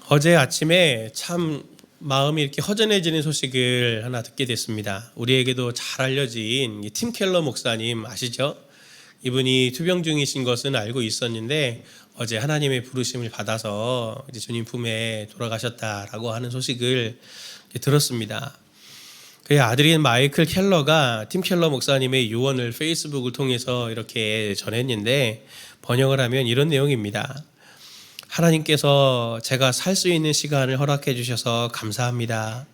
어제 아침에 참 마음이 이렇게 허전해지는 소식을 하나 듣게 됐습니다. 우리에게도 잘 알려진 팀 켈러 목사님 아시죠? 이분이 투병 중이신 것은 알고 있었는데 어제 하나님의 부르심을 받아서 이제 주님 품에 돌아가셨다라고 하는 소식을 들었습니다. 그의 아들인 마이클 켈러가 팀 켈러 목사님의 유언을 페이스북을 통해서 이렇게 전했는데 번역을 하면 이런 내용입니다. 하나님께서 제가 살 수 있는 시간을 허락해 주셔서 감사합니다.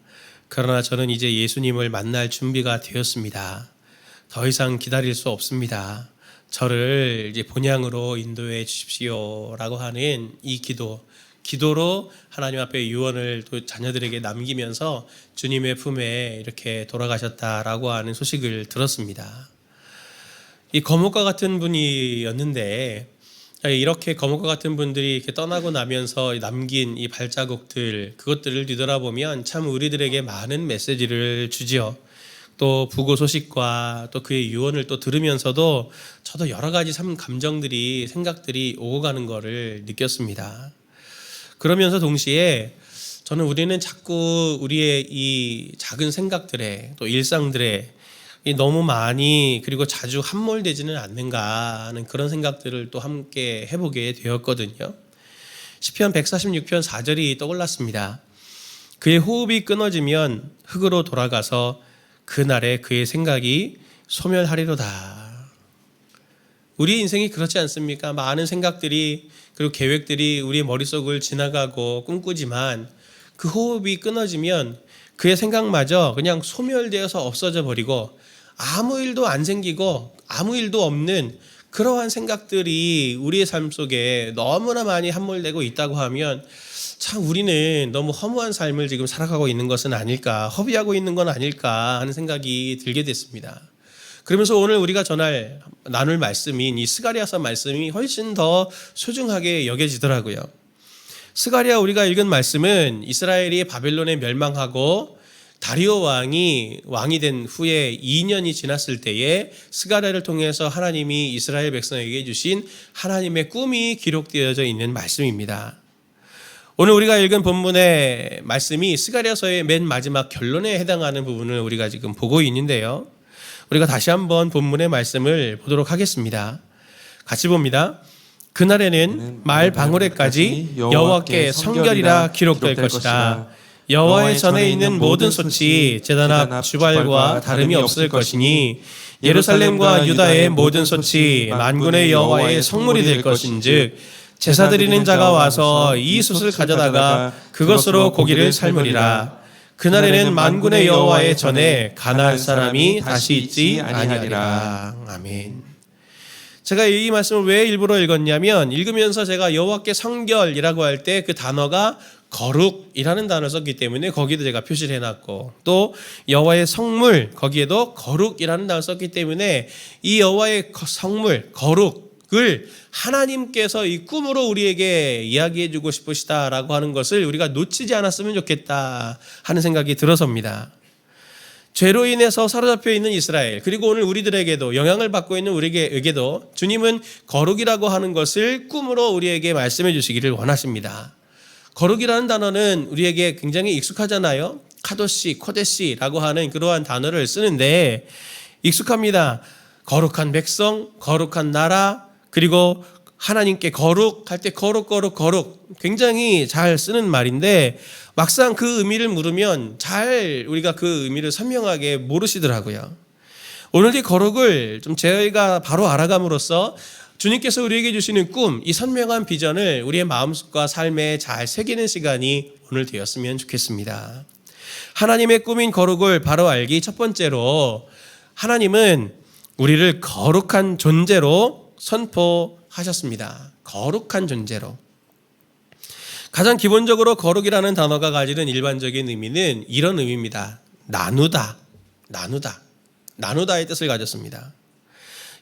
그러나 저는 이제 예수님을 만날 준비가 되었습니다. 더 이상 기다릴 수 없습니다. 저를 이제 본향으로 인도해 주십시오 라고 하는 이 기도로 하나님 앞에 유언을 또 자녀들에게 남기면서 주님의 품에 이렇게 돌아가셨다라고 하는 소식을 들었습니다. 이 거목과 같은 분이었는데 이렇게 거목과 같은 분들이 이렇게 떠나고 나면서 남긴 이 발자국들, 그것들을 뒤돌아보면 참 우리들에게 많은 메시지를 주지요. 또 부고 소식과 또 그의 유언을 또 들으면서도 저도 여러 가지 감정들이, 생각들이 오고 가는 거를 느꼈습니다. 그러면서 동시에 저는 우리는 자꾸 우리의 이 작은 생각들에 또 일상들에 너무 많이 그리고 자주 함몰되지는 않는가 하는 그런 생각들을 또 함께 해보게 되었거든요. 시편 146편 4절이 떠올랐습니다. 그의 호흡이 끊어지면 흙으로 돌아가서 그날에 그의 생각이 소멸하리로다. 우리의 인생이 그렇지 않습니까? 많은 생각들이 그리고 계획들이 우리의 머릿속을 지나가고 꿈꾸지만 그 호흡이 끊어지면 그의 생각마저 그냥 소멸되어서 없어져 버리고 아무 일도 안 생기고 아무 일도 없는 그러한 생각들이 우리의 삶 속에 너무나 많이 함몰되고 있다고 하면 참 우리는 너무 허무한 삶을 지금 살아가고 있는 것은 아닐까, 허비하고 있는 건 아닐까 하는 생각이 들게 됐습니다. 그러면서 오늘 우리가 나눌 말씀인 이 스가랴서 말씀이 훨씬 더 소중하게 여겨지더라고요. 스가랴 우리가 읽은 말씀은 이스라엘이 바벨론에 멸망하고 다리오 왕이 된 후에 2년이 지났을 때에 스가랴를 통해서 하나님이 이스라엘 백성에게 주신 하나님의 꿈이 기록되어져 있는 말씀입니다. 오늘 우리가 읽은 본문의 말씀이 스가랴서의 맨 마지막 결론에 해당하는 부분을 우리가 지금 보고 있는데요. 우리가 다시 한번 본문의 말씀을 보도록 하겠습니다. 같이 봅니다. 그날에는 말 방울에까지 여호와께 성결이라 기록될 것이다. 여호와의 전에 있는 모든 솥이 제단 앞 주발과 다름이 없을 것이니 예루살렘과 유다의 모든 솥이 만군의 여호와의 성물이 될 것인즉 제사 드리는 자가 와서 이 솥을 가져다가 그것으로 고기를 삶으리라. 그날에는 만군의 여호와의 전에 가나안 사람이 다시 있지 아니하리라. 아멘. 제가 이 말씀을 왜 일부러 읽었냐면 읽으면서 제가 여호와께 성결이라고 할 때 그 단어가 거룩이라는 단어를 썼기 때문에 거기도 제가 표시를 해놨고 또 여호와의 성물 거기에도 거룩이라는 단어를 썼기 때문에 이 여호와의 성물 거룩을 하나님께서 이 꿈으로 우리에게 이야기해주고 싶으시다라고 하는 것을 우리가 놓치지 않았으면 좋겠다 하는 생각이 들어서입니다. 죄로 인해서 사로잡혀 있는 이스라엘 그리고 오늘 우리들에게도 영향을 받고 있는 우리에게도 주님은 거룩이라고 하는 것을 꿈으로 우리에게 말씀해 주시기를 원하십니다. 거룩이라는 단어는 우리에게 굉장히 익숙하잖아요. 카도시, 코데시라고 하는 그러한 단어를 쓰는데 익숙합니다. 거룩한 백성, 거룩한 나라, 그리고 하나님께 거룩할 때 거룩 굉장히 잘 쓰는 말인데 막상 그 의미를 물으면 잘 우리가 그 의미를 선명하게 모르시더라고요. 오늘 이 거룩을 좀 저희가 바로 알아감으로써 주님께서 우리에게 주시는 꿈, 이 선명한 비전을 우리의 마음과 삶에 잘 새기는 시간이 오늘 되었으면 좋겠습니다. 하나님의 꿈인 거룩을 바로 알기 첫 번째로 하나님은 우리를 거룩한 존재로 선포하셨습니다. 거룩한 존재로. 가장 기본적으로 거룩이라는 단어가 가지는 일반적인 의미는 이런 의미입니다. 나누다의 뜻을 가졌습니다.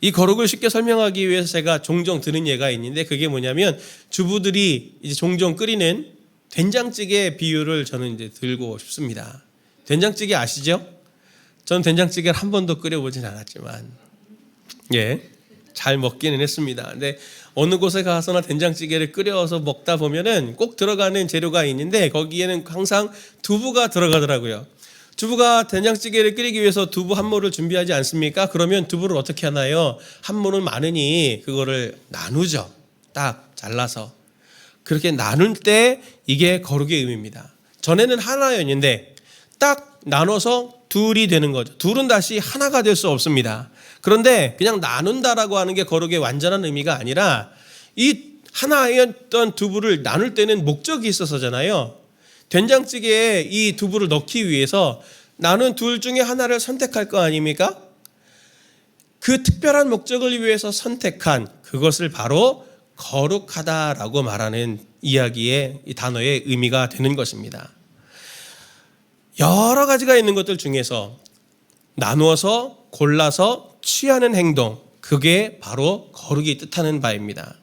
이 거룩을 쉽게 설명하기 위해서 제가 종종 드는 예가 있는데 그게 뭐냐면 주부들이 이제 종종 끓이는 된장찌개 비유를 저는 이제 들고 싶습니다. 된장찌개 아시죠? 저는 된장찌개를 한 번도 끓여보진 않았지만 잘 먹기는 했습니다. 근데 어느 곳에 가서나 된장찌개를 끓여서 먹다 보면은 꼭 들어가는 재료가 있는데 거기에는 항상 두부가 들어가더라고요. 두부가 된장찌개를 끓이기 위해서 두부 한 모를 준비하지 않습니까? 그러면 두부를 어떻게 하나요? 한 모는 많으니 그거를 나누죠. 딱 잘라서. 그렇게 나눌 때 이게 거룩의 의미입니다. 전에는 하나였는데 딱 나눠서 둘이 되는 거죠. 둘은 다시 하나가 될 수 없습니다. 그런데 그냥 나눈다라고 하는 게 거룩의 완전한 의미가 아니라 이 하나였던 두부를 나눌 때는 목적이 있어서잖아요. 된장찌개에 이 두부를 넣기 위해서 나는 둘 중에 하나를 선택할 거 아닙니까? 그 특별한 목적을 위해서 선택한 그것을 바로 거룩하다라고 말하는 이야기의 이 단어의 의미가 되는 것입니다. 여러 가지가 있는 것들 중에서 나누어서 골라서 취하는 행동, 그게 바로 거룩이 뜻하는 바입니다.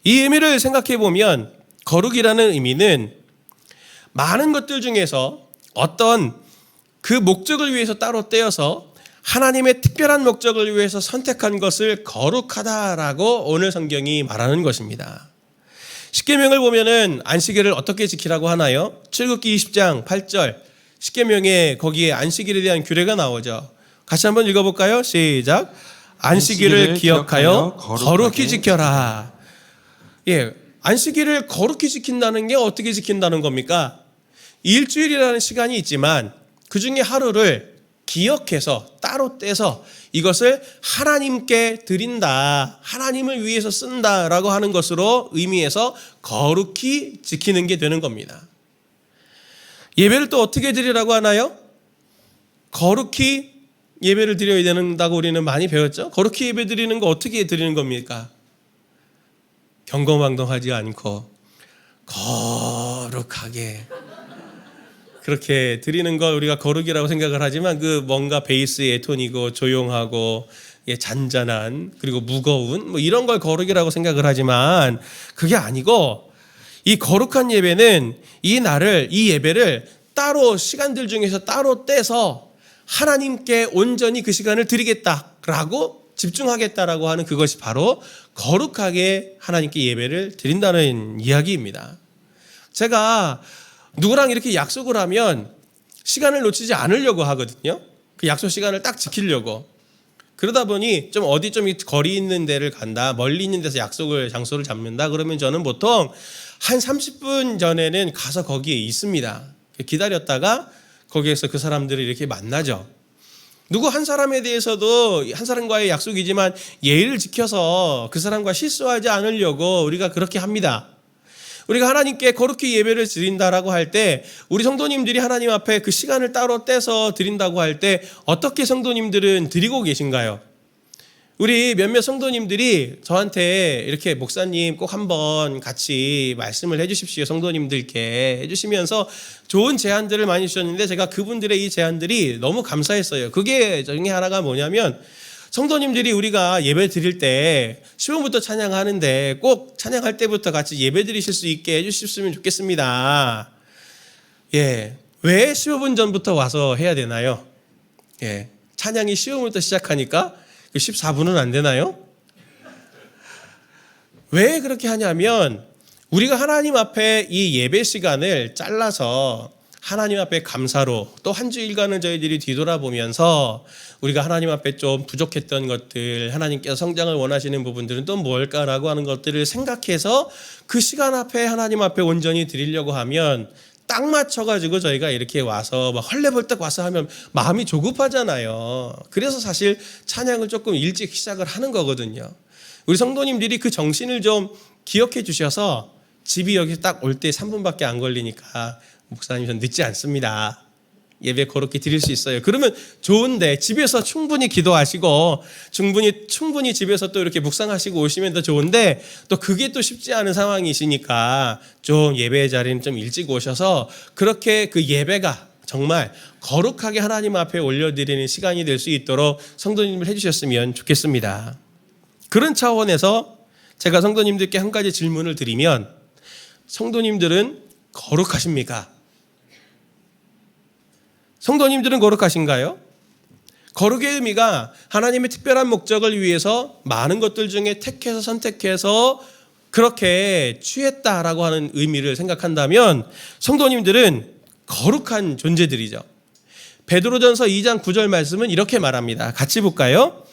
이 의미를 생각해 보면 거룩이라는 의미는 많은 것들 중에서 어떤 그 목적을 위해서 따로 떼어서 하나님의 특별한 목적을 위해서 선택한 것을 거룩하다라고 오늘 성경이 말하는 것입니다. 십계명을 보면은 안식일을 어떻게 지키라고 하나요? 출애굽기 20장 8절 십계명에 거기에 안식일에 대한 규례가 나오죠. 같이 한번 읽어볼까요? 시작. 안식일을 기억하여 거룩히 지켜라. 예, 안식일을 거룩히 지킨다는 게 어떻게 지킨다는 겁니까? 일주일이라는 시간이 있지만 그 중에 하루를 기억해서 따로 떼서 이것을 하나님께 드린다, 하나님을 위해서 쓴다라고 하는 것으로 의미해서 거룩히 지키는 게 되는 겁니다. 예배를 또 어떻게 드리라고 하나요? 거룩히 예배를 드려야 된다고 우리는 많이 배웠죠. 거룩히 예배 드리는 거 어떻게 드리는 겁니까? 경거망동하지 않고 거룩하게 그렇게 드리는 걸 우리가 거룩이라고 생각을 하지만 그 뭔가 베이스의 톤이고 조용하고 잔잔한 그리고 무거운 뭐 이런 걸 거룩이라고 생각을 하지만 그게 아니고 이 거룩한 예배는 이 예배를 따로 시간들 중에서 따로 떼서 하나님께 온전히 그 시간을 드리겠다라고 집중하겠다라고 하는 그것이 바로 거룩하게 하나님께 예배를 드린다는 이야기입니다. 제가 누구랑 이렇게 약속을 하면 시간을 놓치지 않으려고 하거든요. 그 약속 시간을 딱 지키려고. 그러다 보니 좀 어디 좀 거리 있는 데를 간다, 멀리 있는 데서 장소를 잡는다 그러면 저는 보통 한 30분 전에는 가서 거기에 있습니다. 기다렸다가 거기에서 그 사람들을 이렇게 만나죠. 누구 한 사람에 대해서도 한 사람과의 약속이지만 예의를 지켜서 그 사람과 실수하지 않으려고 우리가 그렇게 합니다. 우리가 하나님께 거룩히 예배를 드린다라고 할 때 우리 성도님들이 하나님 앞에 그 시간을 따로 떼서 드린다고 할 때 어떻게 성도님들은 드리고 계신가요? 우리 몇몇 성도님들이 저한테 이렇게 목사님 꼭 한번 같이 말씀을 해주십시오. 성도님들께 해주시면서 좋은 제안들을 많이 주셨는데 제가 그분들의 이 제안들이 너무 감사했어요. 그게 중에 하나가 뭐냐면 성도님들이 우리가 예배 드릴 때 10분부터 찬양하는데 꼭 찬양할 때부터 같이 예배 드리실 수 있게 해주셨으면 좋겠습니다. 예, 왜 15분 전부터 와서 해야 되나요? 예, 찬양이 15분부터 시작하니까 14분은 안 되나요? 왜 그렇게 하냐면 우리가 하나님 앞에 이 예배 시간을 잘라서 하나님 앞에 감사로 또 한 주일간은 저희들이 뒤돌아보면서 우리가 하나님 앞에 좀 부족했던 것들, 하나님께서 성장을 원하시는 부분들은 또 뭘까라고 하는 것들을 생각해서 그 시간 앞에 하나님 앞에 온전히 드리려고 하면 딱 맞춰가지고 저희가 이렇게 와서 막 헐레벌떡 와서 하면 마음이 조급하잖아요. 그래서 사실 찬양을 조금 일찍 시작을 하는 거거든요. 우리 성도님들이 그 정신을 좀 기억해 주셔서 집이 여기 딱 올 때 3분밖에 안 걸리니까 목사님 전 늦지 않습니다. 예배 거룩히 드릴 수 있어요. 그러면 좋은데 집에서 충분히 기도하시고 충분히 집에서 또 이렇게 묵상하시고 오시면 더 좋은데 또 그게 또 쉽지 않은 상황이시니까 좀 예배 자리는 좀 일찍 오셔서 그렇게 그 예배가 정말 거룩하게 하나님 앞에 올려드리는 시간이 될 수 있도록 성도님을 해주셨으면 좋겠습니다. 그런 차원에서 제가 성도님들께 한 가지 질문을 드리면 성도님들은 거룩하십니까? 성도님들은 거룩하신가요? 거룩의 의미가 하나님의 특별한 목적을 위해서 많은 것들 중에 택해서 선택해서 그렇게 취했다라고 하는 의미를 생각한다면 성도님들은 거룩한 존재들이죠. 베드로전서 2장 9절 말씀은 이렇게 말합니다. 같이 볼까요?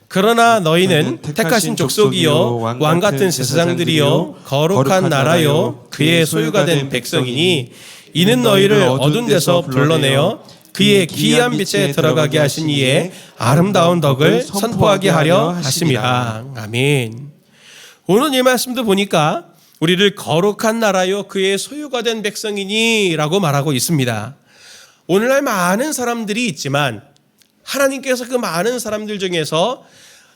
그러나 너희는 택하신 족속이요 왕같은 제사장들이요 거룩한 나라요 그의 소유가 된 백성이니 이는 너희를 어두운 데서 불러내어 그의 기이한 빛에 들어가게 하신 이의 아름다운 덕을 선포하게 하려 하심이라. 아멘. 오늘 이 말씀도 보니까 우리를 거룩한 나라요 그의 소유가 된 백성이니 라고 말하고 있습니다. 오늘날 많은 사람들이 있지만 하나님께서 그 많은 사람들 중에서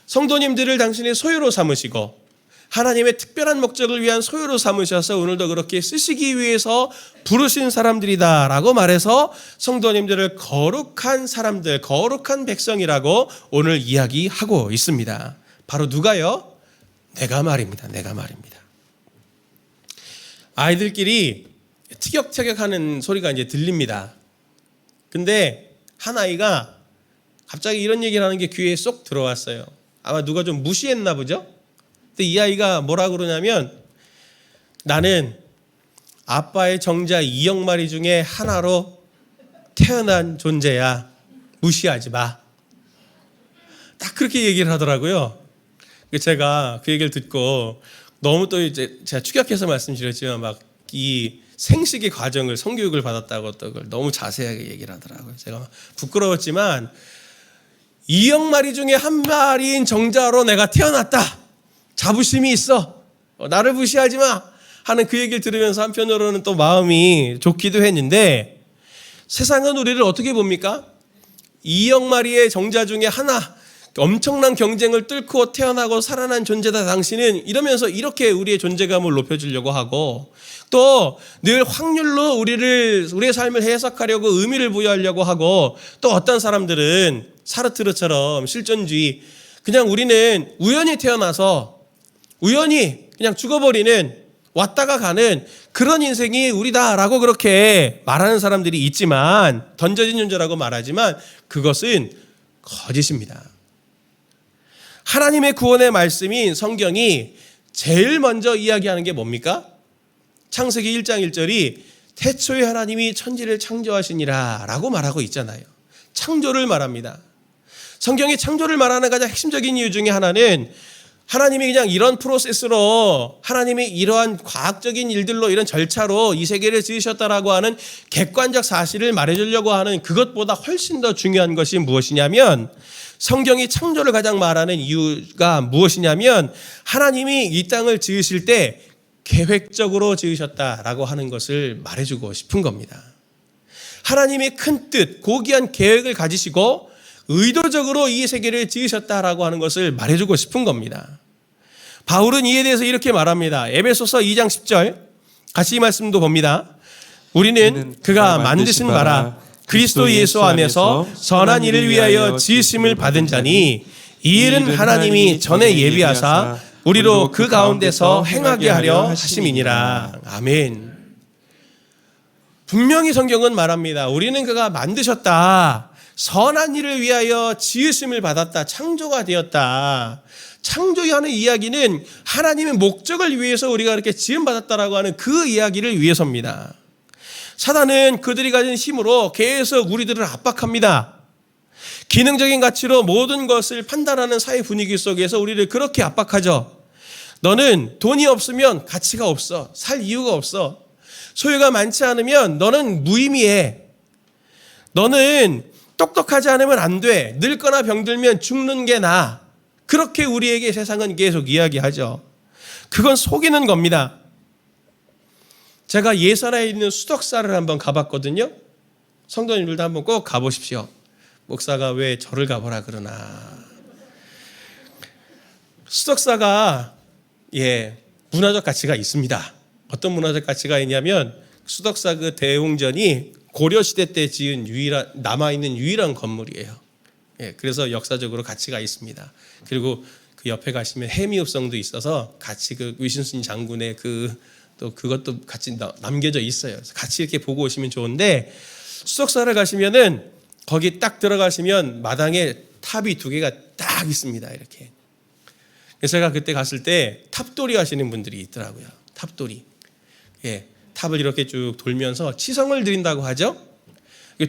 성도님들을 당신의 소유로 삼으시고 하나님의 특별한 목적을 위한 소유로 삼으셔서 오늘도 그렇게 쓰시기 위해서 부르신 사람들이다 라고 말해서 성도님들을 거룩한 사람들, 거룩한 백성이라고 오늘 이야기하고 있습니다. 바로 누가요? 내가 말입니다. 내가 말입니다. 아이들끼리 티격태격하는 소리가 이제 들립니다. 근데 한 아이가 갑자기 이런 얘기를 하는 게 귀에 쏙 들어왔어요. 아마 누가 좀 무시했나 보죠? 근데 이 아이가 뭐라 그러냐면 나는 아빠의 정자 2억 마리 중에 하나로 태어난 존재야. 무시하지 마. 딱 그렇게 얘기를 하더라고요. 제가 그 얘기를 듣고 너무 또 이제 제가 추격해서 말씀드렸지만 막 이 생식의 과정을 성교육을 받았다고 또 그걸 너무 자세하게 얘기를 하더라고요. 제가 막 부끄러웠지만 2억 마리 중에 한 마리인 정자로 내가 태어났다. 자부심이 있어. 나를 무시하지 마. 하는 그 얘기를 들으면서 한편으로는 또 마음이 좋기도 했는데 세상은 우리를 어떻게 봅니까? 2억 마리의 정자 중에 하나 엄청난 경쟁을 뚫고 태어나고 살아난 존재다 당신은 이러면서 이렇게 우리의 존재감을 높여주려고 하고 또 늘 확률로 우리의 삶을 해석하려고 의미를 부여하려고 하고 또 어떤 사람들은 사르트르처럼 실존주의 그냥 우리는 우연히 태어나서 우연히 그냥 죽어버리는 왔다가 가는 그런 인생이 우리다라고 그렇게 말하는 사람들이 있지만 던져진 존재라고 말하지만 그것은 거짓입니다. 하나님의 구원의 말씀인 성경이 제일 먼저 이야기하는 게 뭡니까? 창세기 1장 1절이 태초에 하나님이 천지를 창조하시니라 라고 말하고 있잖아요. 창조를 말합니다. 성경이 창조를 말하는 가장 핵심적인 이유 중에 하나는 하나님이 그냥 이런 프로세스로 하나님이 이러한 과학적인 일들로 이런 절차로 이 세계를 지으셨다라고 하는 객관적 사실을 말해주려고 하는 그것보다 훨씬 더 중요한 것이 무엇이냐면 성경이 창조를 가장 말하는 이유가 무엇이냐면 하나님이 이 땅을 지으실 때 계획적으로 지으셨다라고 하는 것을 말해주고 싶은 겁니다. 하나님의 큰 뜻, 고귀한 계획을 가지시고 의도적으로 이 세계를 지으셨다라고 하는 것을 말해주고 싶은 겁니다. 바울은 이에 대해서 이렇게 말합니다. 에베소서 2장 10절 같이 이 말씀도 봅니다. 우리는 그가 만드신 바라 그리스도 예수 안에서 선한 일을 위하여 지으심을 받은 자니 이 일은 하나님이 전에 예비하사 우리로 그 가운데서 행하게 하려 하심이니라. 아멘. 분명히 성경은 말합니다. 우리는 그가 만드셨다. 선한 일을 위하여 지으심을 받았다. 창조가 되었다. 창조하는 이야기는 하나님의 목적을 위해서 우리가 이렇게 지음받았다라고 하는 그 이야기를 위해서입니다. 사단은 그들이 가진 힘으로 계속 우리들을 압박합니다. 기능적인 가치로 모든 것을 판단하는 사회 분위기 속에서 우리를 그렇게 압박하죠. 너는 돈이 없으면 가치가 없어. 살 이유가 없어. 소유가 많지 않으면 너는 무의미해. 너는 똑똑하지 않으면 안 돼. 늙거나 병들면 죽는 게 나아. 그렇게 우리에게 세상은 계속 이야기하죠. 그건 속이는 겁니다. 제가 예산에 있는 수덕사를 한번 가봤거든요. 성도님들도 한번 꼭 가보십시오. 목사가 왜 절을 가보라 그러나. 수덕사가 문화적 가치가 있습니다. 어떤 문화적 가치가 있냐면 수덕사 그 대웅전이 고려시대 때 지은 남아있는 유일한 건물이에요. 그래서 역사적으로 가치가 있습니다. 그리고 그 옆에 가시면 해미읍성도 있어서 같이 그 위신순 장군의 또 그것도 같이 남겨져 있어요. 같이 이렇게 보고 오시면 좋은데 수덕사를 가시면은 거기 딱 들어가시면 마당에 탑이 2개가 딱 있습니다. 이렇게. 그래서 제가 그때 갔을 때 탑돌이 하시는 분들이 있더라고요. 탑돌이. 예, 탑을 이렇게 쭉 돌면서 치성을 드린다고 하죠.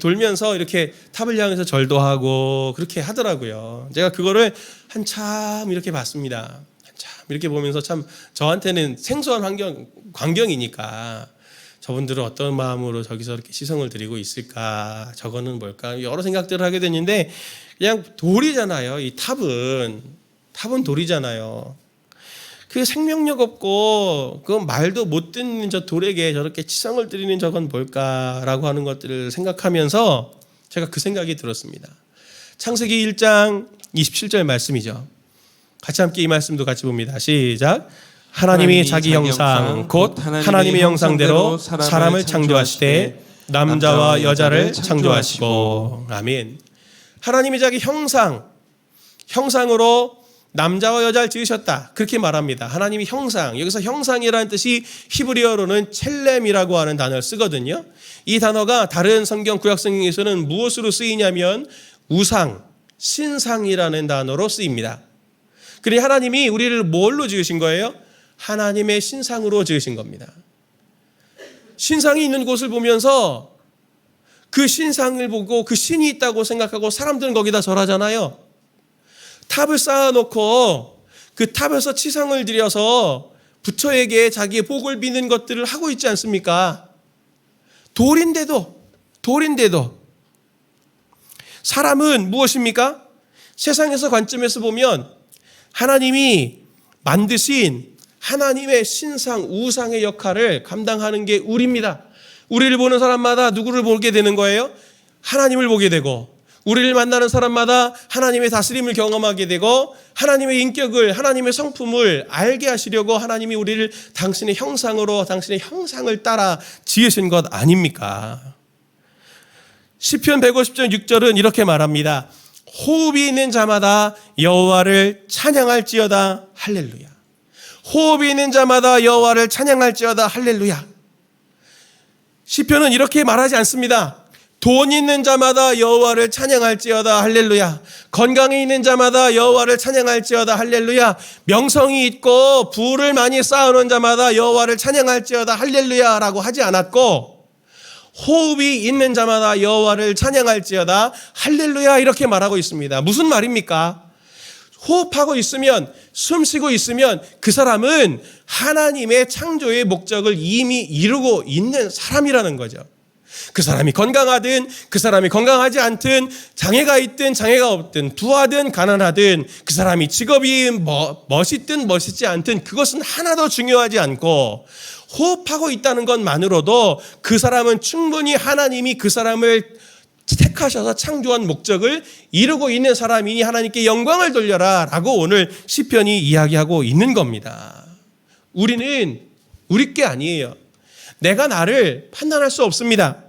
돌면서 이렇게 탑을 향해서 절도 하고 그렇게 하더라고요. 제가 그거를 한참 이렇게 봤습니다. 한참 이렇게 보면서 참 저한테는 생소한 광경이니까 저분들은 어떤 마음으로 저기서 이렇게 시성을 드리고 있을까, 저거는 뭘까, 여러 생각들을 하게 됐는데, 그냥 돌이잖아요. 이 탑은 돌이잖아요. 그 생명력 없고 그 말도 못 듣는 저 돌에게 저렇게 치성을 드리는 저건 뭘까라고 하는 것들을 생각하면서 제가 그 생각이 들었습니다. 창세기 1장 27절 말씀이죠. 같이 함께 이 말씀도 같이 봅니다. 시작. 하나님이 자기 형상 곧 하나님의 형상대로 사람을 창조하시되 남자와 여자를 창조하시고. 아멘. 하나님이 자기 형상으로 남자와 여자를 지으셨다. 그렇게 말합니다. 하나님이 형상. 여기서 형상이라는 뜻이 히브리어로는 첼렘이라고 하는 단어를 쓰거든요. 이 단어가 다른 성경 구약 성경에서는 무엇으로 쓰이냐면 우상, 신상이라는 단어로 쓰입니다. 그러니 하나님이 우리를 뭘로 지으신 거예요? 하나님의 신상으로 지으신 겁니다. 신상이 있는 곳을 보면서 그 신상을 보고 그 신이 있다고 생각하고 사람들은 거기다 절하잖아요. 탑을 쌓아놓고 그 탑에서 치성을 드려서 부처에게 자기의 복을 비는 것들을 하고 있지 않습니까? 돌인데도 사람은 무엇입니까? 세상에서 관점에서 보면 하나님이 만드신 하나님의 신상, 우상의 역할을 감당하는 게 우리입니다. 우리를 보는 사람마다 누구를 보게 되는 거예요? 하나님을 보게 되고, 우리를 만나는 사람마다 하나님의 다스림을 경험하게 되고, 하나님의 인격을, 하나님의 성품을 알게 하시려고 하나님이 우리를 당신의 형상으로, 당신의 형상을 따라 지으신 것 아닙니까? 시편 150편 6절은 이렇게 말합니다. 호흡이 있는 자마다 여호와를 찬양할지어다. 할렐루야. 호흡이 있는 자마다 여호와를 찬양할지어다. 할렐루야. 시편은 이렇게 말하지 않습니다. 돈 있는 자마다 여호와를 찬양할지어다. 할렐루야. 건강에 있는 자마다 여호와를 찬양할지어다. 할렐루야. 명성이 있고 부를 많이 쌓아놓은 자마다 여호와를 찬양할지어다. 할렐루야라고 하지 않았고, 호흡이 있는 자마다 여호와를 찬양할지어다. 할렐루야 이렇게 말하고 있습니다. 무슨 말입니까? 호흡하고 있으면, 숨 쉬고 있으면 그 사람은 하나님의 창조의 목적을 이미 이루고 있는 사람이라는 거죠. 그 사람이 건강하든 그 사람이 건강하지 않든, 장애가 있든 장애가 없든, 부하든 가난하든, 그 사람이 직업이 멋있든 멋있지 않든 그것은 하나도 중요하지 않고, 호흡하고 있다는 것만으로도 그 사람은 충분히 하나님이 그 사람을 택하셔서 창조한 목적을 이루고 있는 사람이니 하나님께 영광을 돌려라 라고 오늘 시편이 이야기하고 있는 겁니다. 우리는 우리 게 아니에요. 내가 나를 판단할 수 없습니다.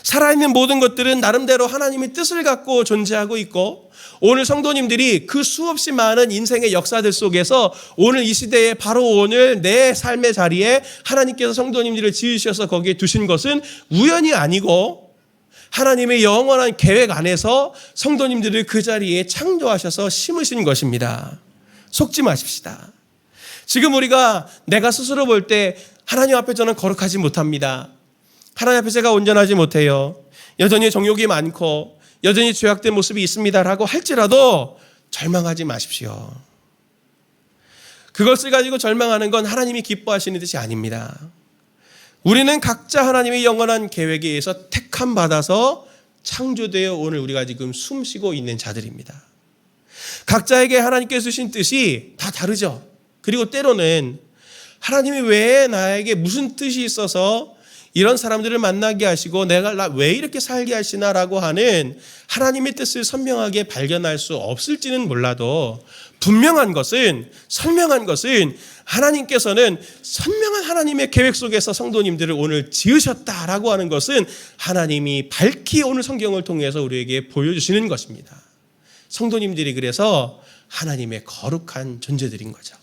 살아있는 모든 것들은 나름대로 하나님의 뜻을 갖고 존재하고 있고, 오늘 성도님들이 그 수없이 많은 인생의 역사들 속에서 오늘 이 시대에 바로 오늘 내 삶의 자리에 하나님께서 성도님들을 지으셔서 거기에 두신 것은 우연이 아니고 하나님의 영원한 계획 안에서 성도님들을 그 자리에 창조하셔서 심으신 것입니다. 속지 마십시다. 지금 우리가 내가 스스로 볼 때 하나님 앞에 저는 거룩하지 못합니다. 하나님 앞에 제가 온전하지 못해요. 여전히 정욕이 많고 여전히 죄악된 모습이 있습니다라고 할지라도 절망하지 마십시오. 그것을 가지고 절망하는 건 하나님이 기뻐하시는 뜻이 아닙니다. 우리는 각자 하나님의 영원한 계획에 의해서 택함 받아서 창조되어 오늘 우리가 지금 숨쉬고 있는 자들입니다. 각자에게 하나님께서 주신 뜻이 다 다르죠. 그리고 때로는 하나님이 왜 나에게 무슨 뜻이 있어서 이런 사람들을 만나게 하시고 내가 왜 이렇게 살게 하시나라고 하는 하나님의 뜻을 선명하게 발견할 수 없을지는 몰라도, 분명한 것은, 선명한 것은 하나님께서는 선명한 하나님의 계획 속에서 성도님들을 오늘 지으셨다라고 하는 것은 하나님이 밝히 오늘 성경을 통해서 우리에게 보여주시는 것입니다. 성도님들이 그래서 하나님의 거룩한 존재들인 거죠.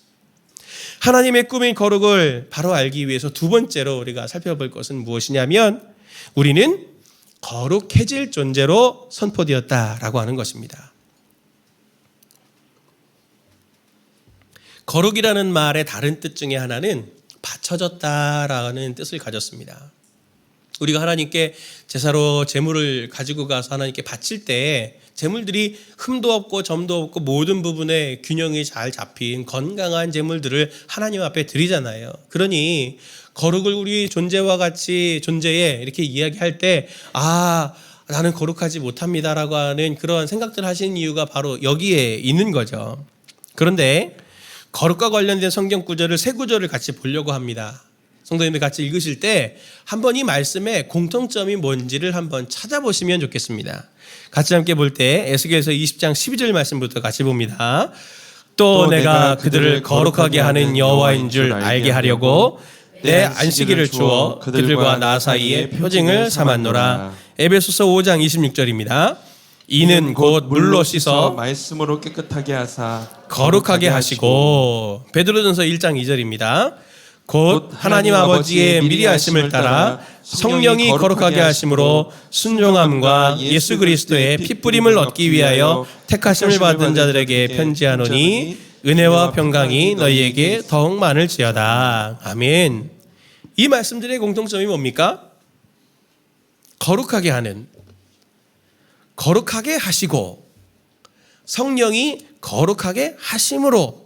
하나님의 꿈인 거룩을 바로 알기 위해서 두 번째로 우리가 살펴볼 것은 무엇이냐면, 우리는 거룩해질 존재로 선포되었다라고 하는 것입니다. 거룩이라는 말의 다른 뜻 중에 하나는 바쳐졌다라는 뜻을 가졌습니다. 우리가 하나님께 제사로 제물을 가지고 가서 하나님께 바칠 때 제물들이 흠도 없고 점도 없고 모든 부분에 균형이 잘 잡힌 건강한 제물들을 하나님 앞에 드리잖아요. 그러니 거룩을 우리 존재와 같이 존재에 이렇게 이야기할 때 나는 거룩하지 못합니다라고 하는 그런 생각들 하시는 이유가 바로 여기에 있는 거죠. 그런데 거룩과 관련된 성경 구절을 세 구절을 같이 보려고 합니다. 성도님들 같이 읽으실 때 한번 이 말씀의 공통점이 뭔지를 한번 찾아보시면 좋겠습니다. 같이 함께 볼 때 에스겔서 20장 12절 말씀부터 같이 봅니다. 또 내가 그들을 거룩하게 하는 여호와인 줄 알게 하려고 내 안식일을 주어 그들과 나 사이에 표징을 삼았노라. 에베소서 5장 26절입니다. 이는 곧 물로 씻어 말씀으로 깨끗하게 하사 거룩하게 하시고. 베드로전서 1장 2절입니다. 곧 하나님 아버지의 미리 하심을 따라 성령이 거룩하게 하심으로 순종함과 예수 그리스도의 피뿌림을 얻기 위하여 택하심을 받은 자들에게 편지하노니 은혜와 평강이 너희에게 더욱 많을지어다. 아멘. 이 말씀들의 공통점이 뭡니까? 거룩하게 하는, 거룩하게 하시고 성령이 거룩하게 하심으로.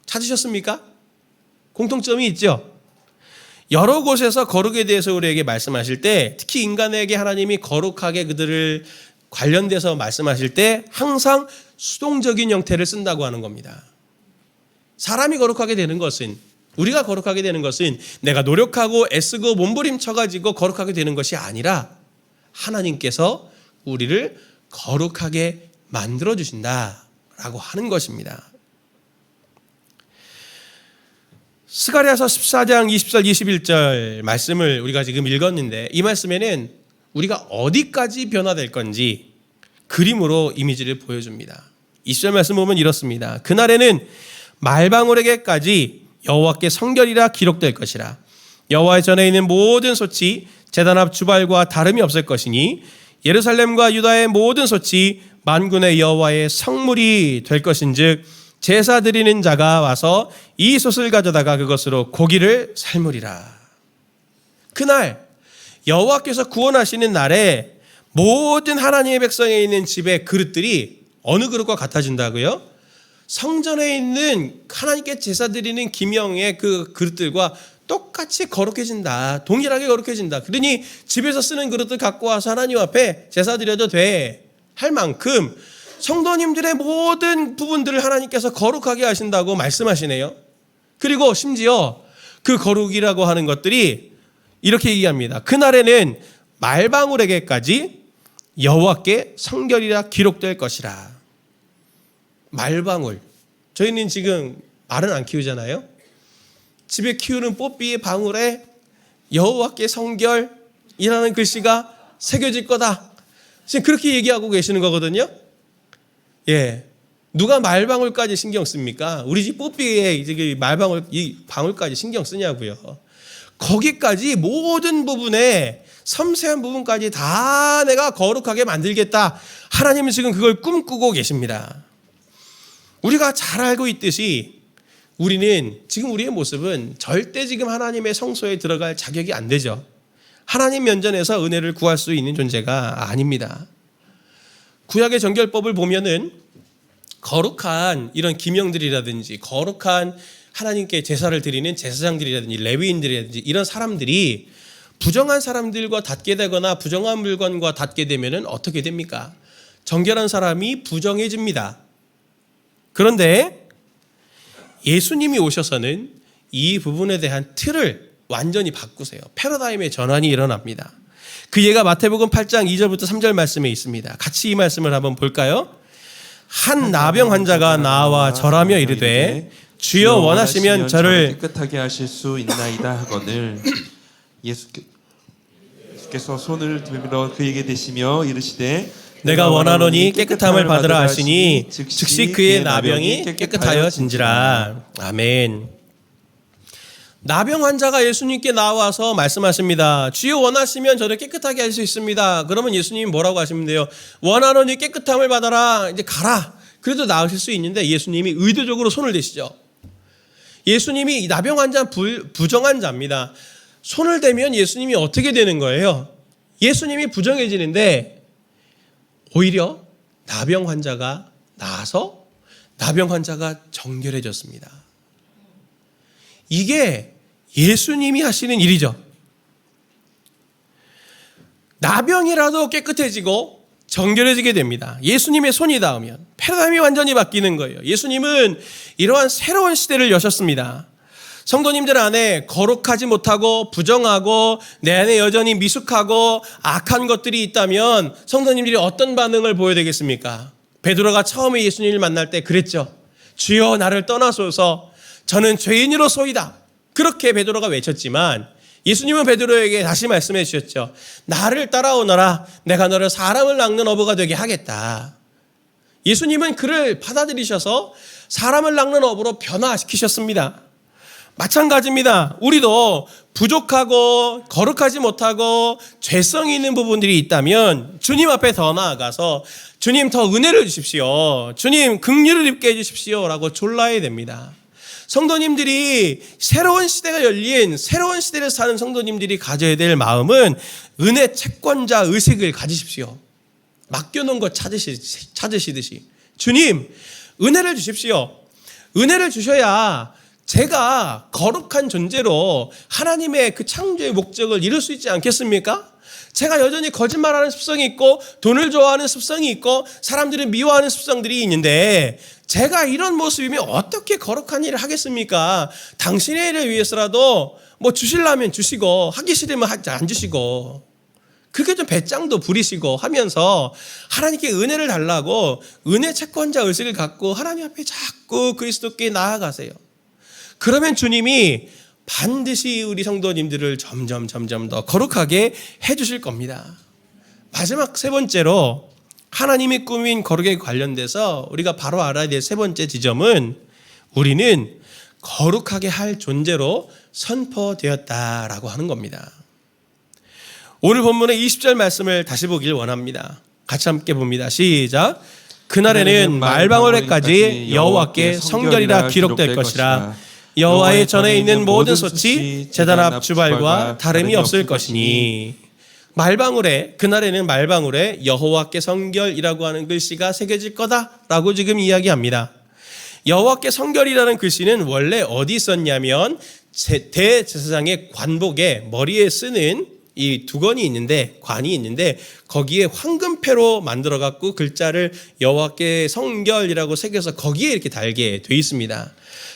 찾으셨습니까? 공통점이 있죠. 여러 곳에서 거룩에 대해서 우리에게 말씀하실 때, 특히 인간에게 하나님이 거룩하게 그들을 관련돼서 말씀하실 때 항상 수동적인 형태를 쓴다고 하는 겁니다. 사람이 거룩하게 되는 것은, 우리가 거룩하게 되는 것은 내가 노력하고 애쓰고 몸부림쳐가지고 거룩하게 되는 것이 아니라 하나님께서 우리를 거룩하게 만들어주신다라고 하는 것입니다. 스가랴서 14장 20절 21절 말씀을 우리가 지금 읽었는데, 이 말씀에는 우리가 어디까지 변화될 건지 그림으로 이미지를 보여줍니다. 20절 말씀 보면 이렇습니다. 그날에는 말방울에게까지 여호와께 성결이라 기록될 것이라. 여호와의 전에 있는 모든 솥이 제단 앞 주발과 다름이 없을 것이니 예루살렘과 유다의 모든 솥이 만군의 여호와의 성물이 될 것인즉 제사 드리는 자가 와서 이 솥을 가져다가 그것으로 고기를 삶으리라. 그날 여호와께서 구원하시는 날에 모든 하나님의 백성에 있는 집의 그릇들이 어느 그릇과 같아진다고요? 성전에 있는 하나님께 제사 드리는 기명의 그 그릇들과 똑같이 거룩해진다. 동일하게 거룩해진다. 그러니 집에서 쓰는 그릇들 갖고 와서 하나님 앞에 제사 드려도 돼 할 만큼 성도님들의 모든 부분들을 하나님께서 거룩하게 하신다고 말씀하시네요. 그리고 심지어 그 거룩이라고 하는 것들이 이렇게 얘기합니다. 그날에는 말방울에게까지 여호와께 성결이라 기록될 것이라. 말방울. 저희는 지금 말은 안 키우잖아요. 집에 키우는 뽀삐의 방울에 여호와께 성결이라는 글씨가 새겨질 거다. 지금 그렇게 얘기하고 계시는 거거든요. 예, 누가 말방울까지 신경 씁니까? 우리 집 뽀삐에 이제 말방울 이 방울까지 신경 쓰냐고요. 거기까지 모든 부분에 섬세한 부분까지 다 내가 거룩하게 만들겠다. 하나님은 지금 그걸 꿈꾸고 계십니다. 우리가 잘 알고 있듯이 우리는 지금 우리의 모습은 절대 지금 하나님의 성소에 들어갈 자격이 안 되죠. 하나님 면전에서 은혜를 구할 수 있는 존재가 아닙니다. 구약의 정결법을 보면은 거룩한 이런 기명들이라든지 거룩한 하나님께 제사를 드리는 제사장들이라든지 레위인들이라든지 이런 사람들이 부정한 사람들과 닿게 되거나 부정한 물건과 닿게 되면은 어떻게 됩니까? 정결한 사람이 부정해집니다. 그런데 예수님이 오셔서는 이 부분에 대한 틀을 완전히 바꾸세요. 패러다임의 전환이 일어납니다. 그 예가 마태복음 8장 2절부터 3절 말씀에 있습니다. 같이 이 말씀을 한번 볼까요? 한 나병 환자가 나와 절하며 이르되 주여 원하시면 저를 깨끗하게 하실 수 있나이다 하거늘 예수께서 손을 들어 그에게 대시며 이르시되 내가 원하노니 깨끗함을 받으라 하시니 즉시 그의 나병이 깨끗하여진지라. 아멘. 나병 환자가 예수님께 나와서 말씀하십니다. 주여 원하시면 저를 깨끗하게 할 수 있습니다. 그러면 예수님이 뭐라고 하시면 돼요? 원하노니 깨끗함을 받아라. 이제 가라. 그래도 나으실 수 있는데 예수님이 의도적으로 손을 대시죠. 예수님이 이 나병 환자는 부정한 자입니다. 손을 대면 예수님이 어떻게 되는 거예요? 예수님이 부정해지는데 오히려 나병 환자가 나아서 나병 환자가 정결해졌습니다. 이게 예수님이 하시는 일이죠. 나병이라도 깨끗해지고 정결해지게 됩니다. 예수님의 손이 닿으면 패러다임이 완전히 바뀌는 거예요. 예수님은 이러한 새로운 시대를 여셨습니다. 성도님들 안에 거룩하지 못하고 부정하고 내 안에 여전히 미숙하고 악한 것들이 있다면 성도님들이 어떤 반응을 보여야 되겠습니까? 베드로가 처음에 예수님을 만날 때 그랬죠. 주여 나를 떠나소서 저는 죄인으로소이다. 그렇게 베드로가 외쳤지만 예수님은 베드로에게 다시 말씀해 주셨죠. 나를 따라오너라. 내가 너를 사람을 낚는 어부가 되게 하겠다. 예수님은 그를 받아들이셔서 사람을 낚는 어부로 변화시키셨습니다. 마찬가지입니다. 우리도 부족하고 거룩하지 못하고 죄성이 있는 부분들이 있다면 주님 앞에 더 나아가서 주님 더 은혜를 주십시오. 주님 긍휼을 입게 해주십시오. 라고 졸라야 됩니다. 성도님들이 새로운 시대가 열린 새로운 시대를 사는 성도님들이 가져야 될 마음은 은혜 채권자 의식을 가지십시오. 맡겨놓은 것 찾으시듯이 주님 은혜를 주십시오. 은혜를 주셔야 제가 거룩한 존재로 하나님의 그 창조의 목적을 이룰 수 있지 않겠습니까? 제가 여전히 거짓말하는 습성이 있고 돈을 좋아하는 습성이 있고 사람들을 미워하는 습성들이 있는데 제가 이런 모습이면 어떻게 거룩한 일을 하겠습니까? 당신의 일을 위해서라도 뭐 주시려면 주시고 하기 싫으면 안 주시고 그렇게 좀 배짱도 부리시고 하면서 하나님께 은혜를 달라고 은혜 채권자 의식을 갖고 하나님 앞에 자꾸 그리스도께 나아가세요. 그러면 주님이 반드시 우리 성도님들을 점점 더 거룩하게 해주실 겁니다. 마지막 세 번째로 하나님이 꾸민 거룩에 관련돼서 우리가 바로 알아야 될 세 번째 지점은 우리는 거룩하게 할 존재로 선포되었다라고 하는 겁니다. 오늘 본문의 20절 말씀을 다시 보길 원합니다. 같이 함께 봅니다. 시작. 그날에는 말방울에까지 여호와께 성결이라 기록될 것이라. 여호와의 전에 있는 모든 솥이 제단 앞 주발과 다름이 없을 것이니. 말방울에 그날에는 말방울에 여호와께 성결이라고 하는 글씨가 새겨질 거다라고 지금 이야기합니다. 여호와께 성결이라는 글씨는 원래 어디 있었냐면 대제사장의 관복에 머리에 쓰는 이 두건이 있는데 관이 있는데 거기에 황금패로 만들어 갖고 글자를 여호와께 성결이라고 새겨서 거기에 이렇게 달게 돼 있습니다.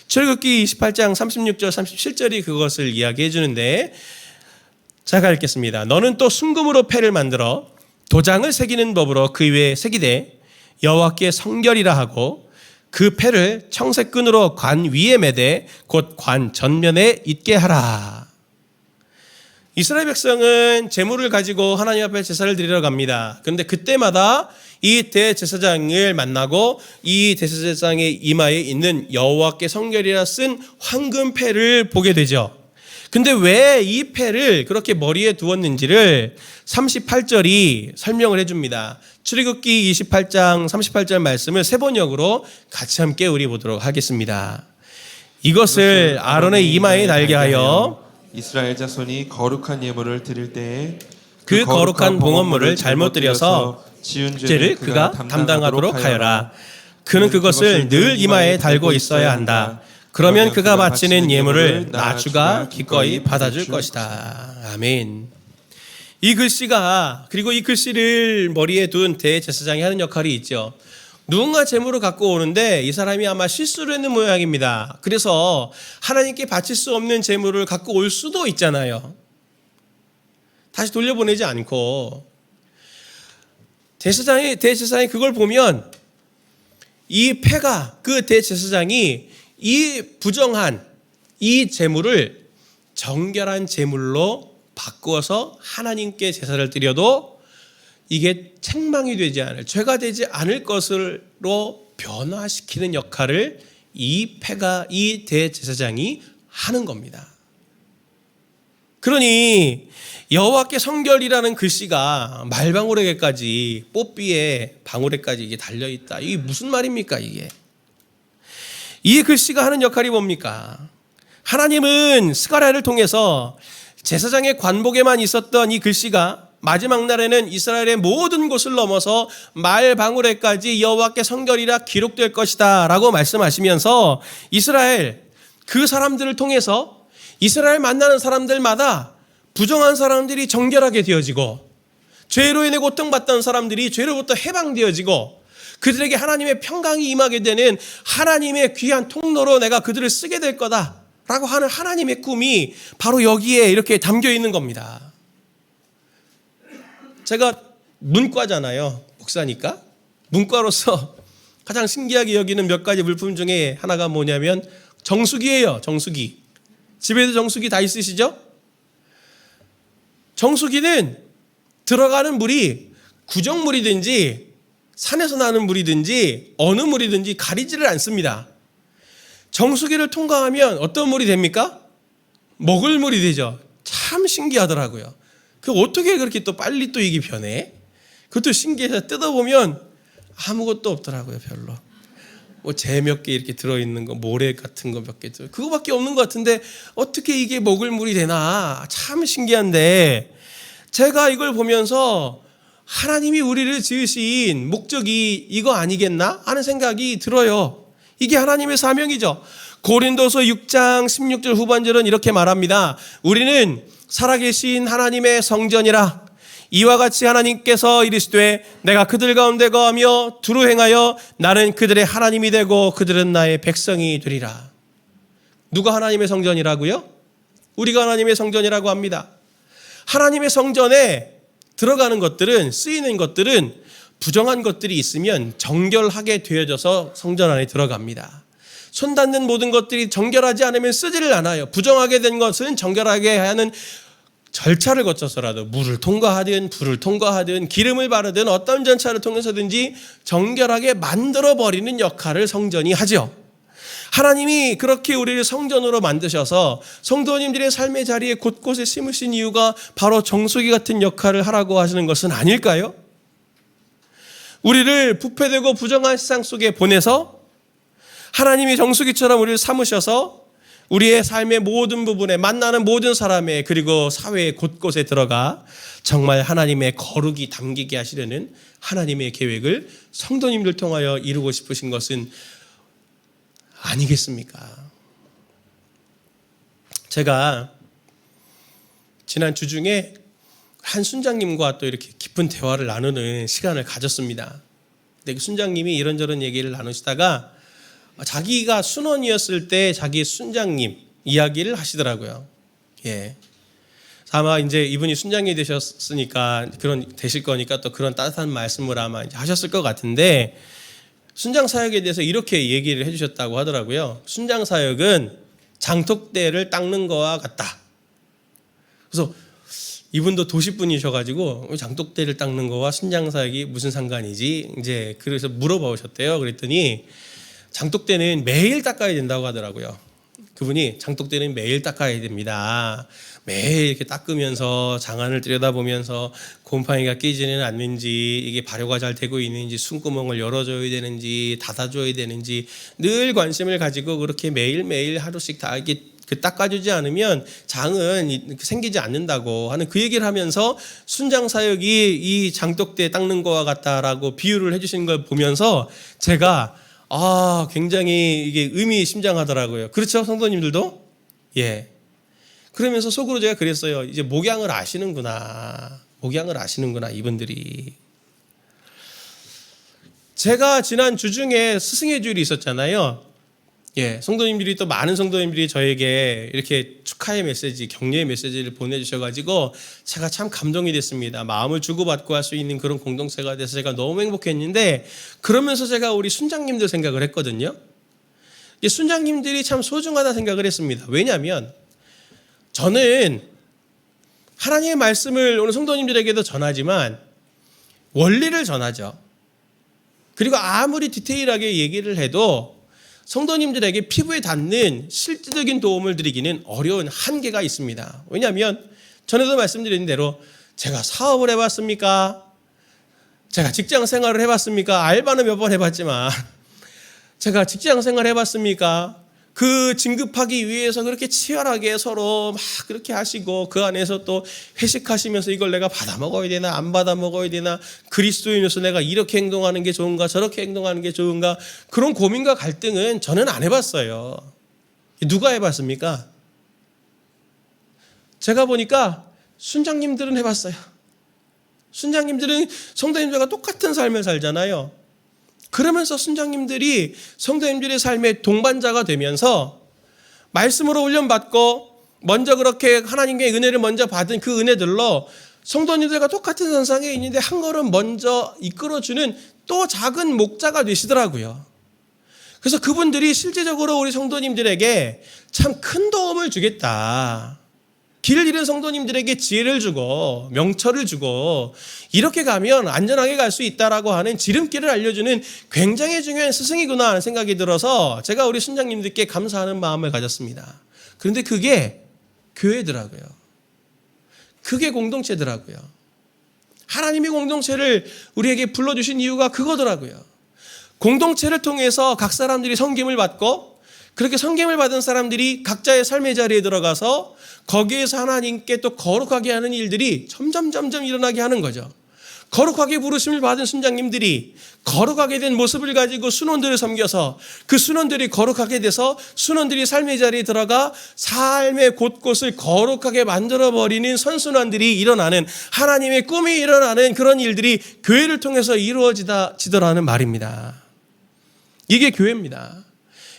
출애굽기 28장 36절 37절이 그것을 이야기해 주는데 제가 읽겠습니다. 너는 또 순금으로 패를 만들어 도장을 새기는 법으로 그 위에 새기되 여호와께 성결이라 하고 그 패를 청색끈으로 관 위에 매되 곧 관 전면에 있게 하라. 이스라엘 백성은 제물을 가지고 하나님 앞에 제사를 드리러 갑니다. 그런데 그때마다 이 대제사장을 만나고 이 대제사장의 이마에 있는 여호와께 성결이라 쓴 황금패를 보게 되죠. 근데 왜 이 패를 그렇게 머리에 두었는지를 38절이 설명을 해줍니다. 출애굽기 28장 38절 말씀을 세 번역으로 같이 함께 우리 보도록 하겠습니다. 이것을 아론의 이마에 달게 하여 이스라엘 자손이 거룩한 예물을 드릴 때에 그 거룩한 봉헌물을 잘못 드려서 지은 죄를 그가 담당하도록 하여라. 그는 그것을 늘 이마에 달고 있어야 한다. 그러면 그가 바치는 예물을 나 주가 기꺼이 받아줄 것이다. 아멘. 이 글씨가 그리고 이 글씨를 머리에 둔 대제사장이 하는 역할이 있죠. 누군가 제물을 갖고 오는데 이 사람이 아마 실수를 했는 모양입니다. 그래서 하나님께 바칠 수 없는 제물을 갖고 올 수도 있잖아요. 다시 돌려보내지 않고 대제사장이 그걸 보면 이 패가 그 대제사장이 이 부정한 이 제물을 정결한 제물로 바꾸어서 하나님께 제사를 드려도 이게 책망이 되지 않을, 죄가 되지 않을 것으로 변화시키는 역할을 이 패가, 이 대제사장이 하는 겁니다. 그러니 여호와께 성결이라는 글씨가 말방울에게까지 뽀삐에 방울에까지 이게 달려있다. 이게 무슨 말입니까 이게? 이 글씨가 하는 역할이 뭡니까? 하나님은 스가랴를 통해서 제사장의 관복에만 있었던 이 글씨가 마지막 날에는 이스라엘의 모든 곳을 넘어서 말방울에까지 여호와께 성결이라 기록될 것이다 라고 말씀하시면서 이스라엘 그 사람들을 통해서 이스라엘 만나는 사람들마다 부정한 사람들이 정결하게 되어지고 죄로 인해 고통받던 사람들이 죄로부터 해방되어지고 그들에게 하나님의 평강이 임하게 되는 하나님의 귀한 통로로 내가 그들을 쓰게 될 거다라고 하는 하나님의 꿈이 바로 여기에 이렇게 담겨 있는 겁니다. 제가 문과잖아요. 목사니까. 문과로서 가장 신기하게 여기는 몇 가지 물품 중에 하나가 뭐냐면 정수기예요. 정수기. 집에도 정수기 다 있으시죠? 정수기는 들어가는 물이 구정물이든지 산에서 나는 물이든지 어느 물이든지 가리지를 않습니다. 정수기를 통과하면 어떤 물이 됩니까? 먹을 물이 되죠. 참 신기하더라고요. 그 어떻게 그렇게 또 빨리 또 이게 변해? 그것도 신기해서 뜯어보면 아무것도 없더라고요. 별로. 뭐 재 몇 개 이렇게 들어있는 거, 모래 같은 거 몇 개 들어, 그거밖에 없는 것 같은데 어떻게 이게 먹을 물이 되나? 참 신기한데 제가 이걸 보면서 하나님이 우리를 지으신 목적이 이거 아니겠나 하는 생각이 들어요. 이게 하나님의 사명이죠. 고린도서 6장 16절 후반절은 이렇게 말합니다. 우리는 살아계신 하나님의 성전이라. 이와 같이 하나님께서 이르시되 내가 그들 가운데 거하며 두루 행하여 나는 그들의 하나님이 되고 그들은 나의 백성이 되리라. 누가 하나님의 성전이라고요? 우리가 하나님의 성전이라고 합니다. 하나님의 성전에 들어가는 것들은, 쓰이는 것들은 부정한 것들이 있으면 정결하게 되어져서 성전 안에 들어갑니다. 손 닿는 모든 것들이 정결하지 않으면 쓰지를 않아요. 부정하게 된 것은 정결하게 하는 절차를 거쳐서라도 물을 통과하든 불을 통과하든 기름을 바르든 어떤 절차를 통해서든지 정결하게 만들어버리는 역할을 성전이 하죠. 하나님이 그렇게 우리를 성전으로 만드셔서 성도님들의 삶의 자리에 곳곳에 심으신 이유가 바로 정수기 같은 역할을 하라고 하시는 것은 아닐까요? 우리를 부패되고 부정한 세상 속에 보내서 하나님이 정수기처럼 우리를 삼으셔서 우리의 삶의 모든 부분에 만나는 모든 사람에 그리고 사회의 곳곳에 들어가 정말 하나님의 거룩이 담기게 하시려는 하나님의 계획을 성도님들 통하여 이루고 싶으신 것은 아니겠습니까? 제가 지난 주 중에 한 순장님과 또 이렇게 깊은 대화를 나누는 시간을 가졌습니다. 근데 그 순장님이 이런저런 얘기를 나누시다가 자기가 순원이었을 때 자기 순장님 이야기를 하시더라고요. 예. 아마 이제 이분이 순장이 되셨으니까 되실 거니까 또 그런 따뜻한 말씀을 아마 이제 하셨을 것 같은데 순장 사역에 대해서 이렇게 얘기를 해주셨다고 하더라고요. 순장 사역은 장독대를 닦는 거와 같다. 그래서 이분도 도시분이셔가지고 장독대를 닦는 거와 순장 사역이 무슨 상관이지? 이제 그래서 물어보셨대요. 그랬더니 장독대는 매일 닦아야 된다고 하더라고요. 그분이 장독대는 매일 닦아야 됩니다. 매일 이렇게 닦으면서 장안을 들여다보면서 곰팡이가 끼지는 않는지 이게 발효가 잘 되고 있는지 숨구멍을 열어줘야 되는지 닫아줘야 되는지 늘 관심을 가지고 그렇게 매일매일 하루씩 다 이렇게 닦아주지 않으면 장은 생기지 않는다고 하는 그 얘기를 하면서 순장 사역이 이 장독대 닦는 거와 같다라고 비유를 해주신 걸 보면서 제가 굉장히 이게 의미심장하더라고요. 그렇죠, 성도님들도? 예. 그러면서 속으로 제가 그랬어요. 이제 목양을 아시는구나. 목양을 아시는구나, 이분들이. 제가 지난 주 중에 스승의 주일이 있었잖아요. 예. 성도님들이 또 많은 성도님들이 저에게 이렇게 축하의 메시지, 격려의 메시지를 보내주셔가지고 제가 참 감동이 됐습니다. 마음을 주고받고 할 수 있는 그런 공동체가 돼서 제가 너무 행복했는데 그러면서 제가 우리 순장님들 생각을 했거든요. 순장님들이 참 소중하다 생각을 했습니다. 왜냐하면 저는 하나님의 말씀을 오늘 성도님들에게도 전하지만 원리를 전하죠. 그리고 아무리 디테일하게 얘기를 해도 성도님들에게 피부에 닿는 실질적인 도움을 드리기는 어려운 한계가 있습니다. 왜냐하면 전에도 말씀드린 대로 제가 사업을 해봤습니까? 제가 직장 생활을 해봤습니까? 알바는 몇 번 해봤지만 제가 직장 생활 해봤습니까? 그 진급하기 위해서 그렇게 치열하게 서로 막 그렇게 하시고 그 안에서 또 회식하시면서 이걸 내가 받아 먹어야 되나 안 받아 먹어야 되나, 그리스도인으로서 내가 이렇게 행동하는 게 좋은가 저렇게 행동하는 게 좋은가, 그런 고민과 갈등은 저는 안 해봤어요. 누가 해봤습니까? 제가 보니까 순장님들은 해봤어요. 순장님들은 성도님들과 똑같은 삶을 살잖아요. 그러면서 순장님들이 성도님들의 삶의 동반자가 되면서 말씀으로 훈련받고 먼저 그렇게 하나님의 은혜를 먼저 받은 그 은혜들로 성도님들과 똑같은 선상에 있는데 한 걸음 먼저 이끌어주는 또 작은 목자가 되시더라고요. 그래서 그분들이 실제적으로 우리 성도님들에게 참 큰 도움을 주겠다. 길을 잃은 성도님들에게 지혜를 주고 명철을 주고 이렇게 가면 안전하게 갈 수 있다라고 하는 지름길을 알려주는 굉장히 중요한 스승이구나 하는 생각이 들어서 제가 우리 순장님들께 감사하는 마음을 가졌습니다. 그런데 그게 교회더라고요. 그게 공동체더라고요. 하나님이 공동체를 우리에게 불러주신 이유가 그거더라고요. 공동체를 통해서 각 사람들이 섬김을 받고 그렇게 섬김을 받은 사람들이 각자의 삶의 자리에 들어가서 거기에서 하나님께 또 거룩하게 하는 일들이 점점 일어나게 하는 거죠. 거룩하게 부르심을 받은 순장님들이 거룩하게 된 모습을 가지고 순원들을 섬겨서 그 순원들이 거룩하게 돼서 순원들이 삶의 자리에 들어가 삶의 곳곳을 거룩하게 만들어버리는 선순환들이 일어나는, 하나님의 꿈이 일어나는 그런 일들이 교회를 통해서 이루어지더라는 말입니다. 이게 교회입니다.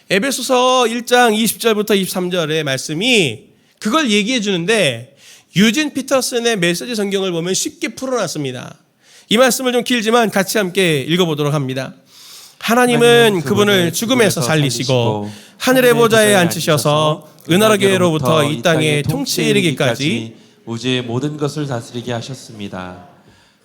에베소서 1장 20절부터 23절의 말씀이 그걸 얘기해 주는데, 유진 피터슨의 메시지 성경을 보면 쉽게 풀어놨습니다. 이 말씀을 좀 길지만 같이 함께 읽어보도록 합니다. 하나님은 그분을 죽음에서 살리시고 하늘의 보좌에 앉히셔서 은하계로부터 이 땅에 통치에 이르기까지 우주의 모든 것을 다스리게 하셨습니다.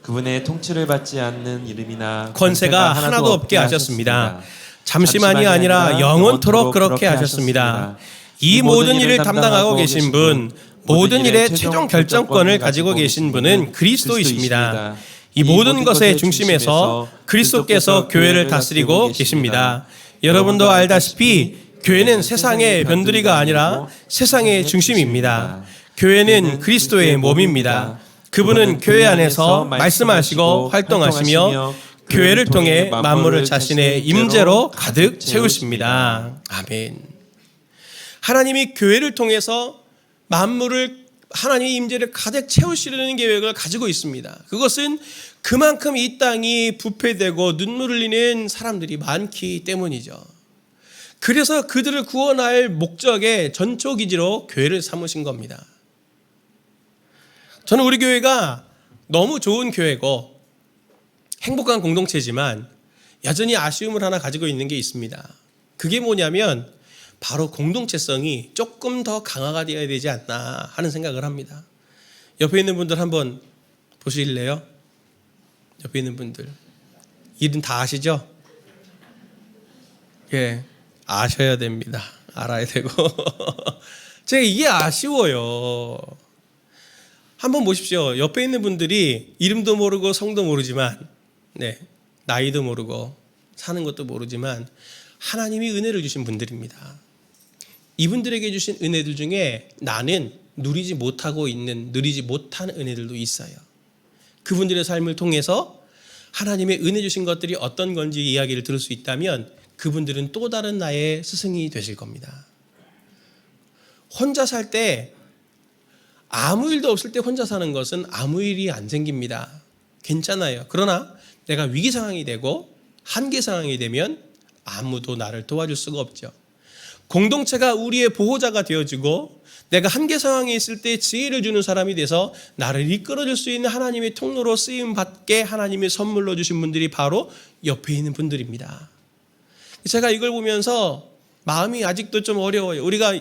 그분의 통치를 받지 않는 이름이나 권세가 하나도 없게 하셨습니다. 잠시만이 아니라 영원토록 그렇게 하셨습니다. 이 모든 일을 담당하고 계신 분, 모든 일의 최종 결정권을 가지고 계신 분은 그리스도이십니다. 이 모든 것의 중심에서 그리스도께서 교회를 다스리고 계십니다. 여러분도 알다시피 교회는 세상의 변두리가 아니라 세상의 중심입니다. 교회는 그리스도의 몸입니다. 그분은 교회 안에서 말씀하시고 활동하시며 교회를 통해 만물을 자신의 임재로 가득 채우십니다. 아멘. 하나님이 교회를 통해서 만물을, 하나님의 임재를 가득 채우시려는 계획을 가지고 있습니다. 그것은 그만큼 이 땅이 부패되고 눈물 흘리는 사람들이 많기 때문이죠. 그래서 그들을 구원할 목적의 전초기지로 교회를 삼으신 겁니다. 저는 우리 교회가 너무 좋은 교회고 행복한 공동체지만 여전히 아쉬움을 하나 가지고 있는 게 있습니다. 그게 뭐냐면 바로 공동체성이 조금 더 강화가 되어야 되지 않나 하는 생각을 합니다. 옆에 있는 분들 한번 보실래요? 옆에 있는 분들 일은 다 아시죠? 예, 아셔야 됩니다. 알아야 되고 제가 이게 아쉬워요. 한번 보십시오. 옆에 있는 분들이 이름도 모르고 성도 모르지만, 네, 나이도 모르고 사는 것도 모르지만 하나님이 은혜를 주신 분들입니다. 이분들에게 주신 은혜들 중에 나는 누리지 못한 은혜들도 있어요. 그분들의 삶을 통해서 하나님의 은혜 주신 것들이 어떤 건지 이야기를 들을 수 있다면 그분들은 또 다른 나의 스승이 되실 겁니다. 혼자 살 때, 아무 일도 없을 때 혼자 사는 것은 아무 일이 안 생깁니다. 괜찮아요. 그러나 내가 위기 상황이 되고 한계 상황이 되면 아무도 나를 도와줄 수가 없죠. 공동체가 우리의 보호자가 되어주고 내가 한계 상황에 있을 때 지혜를 주는 사람이 돼서 나를 이끌어줄 수 있는 하나님의 통로로 쓰임받게 하나님의 선물로 주신 분들이 바로 옆에 있는 분들입니다. 제가 이걸 보면서 마음이 아직도 좀 어려워요. 우리가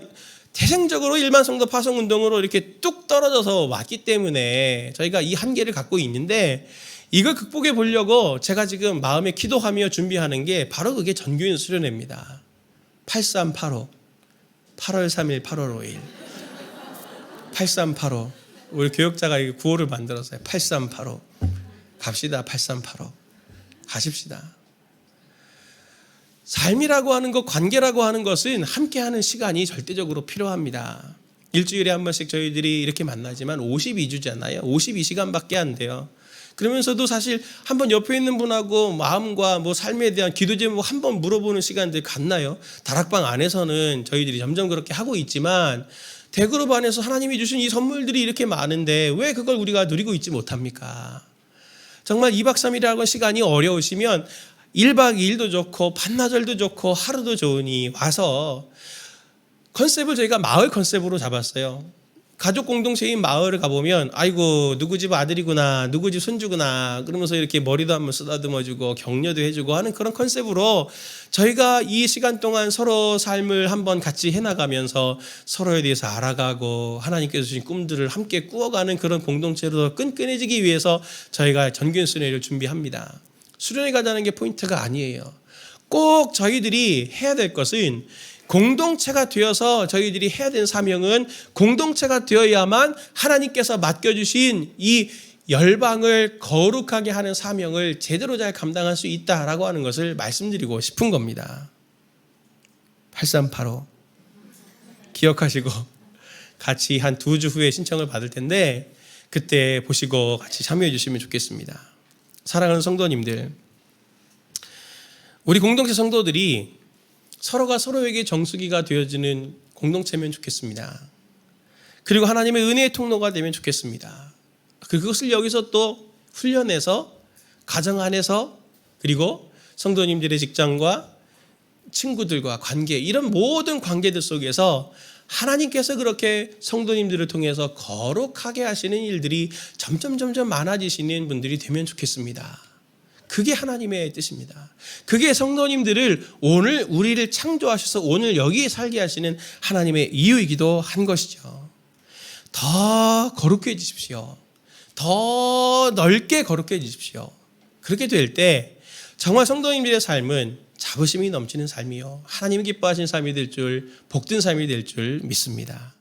태생적으로 일반 성도 파송 운동으로 이렇게 뚝 떨어져서 왔기 때문에 저희가 이 한계를 갖고 있는데, 이걸 극복해 보려고 제가 지금 마음에 기도하며 준비하는 게 바로 그게 전교인 수련회입니다. 8385 8월 3일 8월 5일 8385 우리 교역자가 구호를 만들었어요. 8385. 갑시다. 8385. 가십시다. 삶이라고 하는 것, 관계라고 하는 것은 함께하는 시간이 절대적으로 필요합니다. 일주일에 한 번씩 저희들이 이렇게 만나지만 52주잖아요. 52시간밖에 안 돼요. 그러면서도 사실 한번 옆에 있는 분하고 마음과 삶에 대한 기도 제목 한번 물어보는 시간들 갔나요? 다락방 안에서는 저희들이 점점 그렇게 하고 있지만 대그룹 안에서 하나님이 주신 이 선물들이 이렇게 많은데 왜 그걸 우리가 누리고 있지 못합니까? 정말 2박 3일이라고 하는 시간이 어려우시면 1박 2일도 좋고 반나절도 좋고 하루도 좋으니 와서 컨셉을 저희가 마을 컨셉으로 잡았어요. 가족 공동체인 마을을 가보면 아이고 누구 집 아들이구나 누구 집 손주구나 그러면서 이렇게 머리도 한번 쓰다듬어주고 격려도 해주고 하는 그런 컨셉으로 저희가 이 시간 동안 서로 삶을 한번 같이 해나가면서 서로에 대해서 알아가고 하나님께서 주신 꿈들을 함께 꾸어가는 그런 공동체로 끈끈해지기 위해서 저희가 전교연 수련회를 준비합니다. 수련회 가자는 게 포인트가 아니에요. 꼭 저희들이 해야 될 것은 공동체가 되어서 저희들이 해야 되는 사명은 공동체가 되어야만 하나님께서 맡겨주신 이 열방을 거룩하게 하는 사명을 제대로 잘 감당할 수 있다라고 하는 것을 말씀드리고 싶은 겁니다. 8385 기억하시고 같이 한 2주 후에 신청을 받을 텐데 그때 보시고 같이 참여해 주시면 좋겠습니다. 사랑하는 성도님들, 우리 공동체 성도들이 서로가 서로에게 정수기가 되어지는 공동체면 좋겠습니다. 그리고 하나님의 은혜의 통로가 되면 좋겠습니다. 그것을 여기서 또 훈련해서 가정 안에서 그리고 성도님들의 직장과 친구들과 관계 이런 모든 관계들 속에서 하나님께서 그렇게 성도님들을 통해서 거룩하게 하시는 일들이 점점 많아지시는 분들이 되면 좋겠습니다. 그게 하나님의 뜻입니다. 그게 성도님들을 오늘 우리를 창조하셔서 오늘 여기에 살게 하시는 하나님의 이유이기도 한 것이죠. 더 거룩해지십시오. 더 넓게 거룩해지십시오. 그렇게 될 때 정말 성도님들의 삶은 자부심이 넘치는 삶이요 하나님이 기뻐하시는 삶이 될 줄 복된 삶이 될 줄 믿습니다.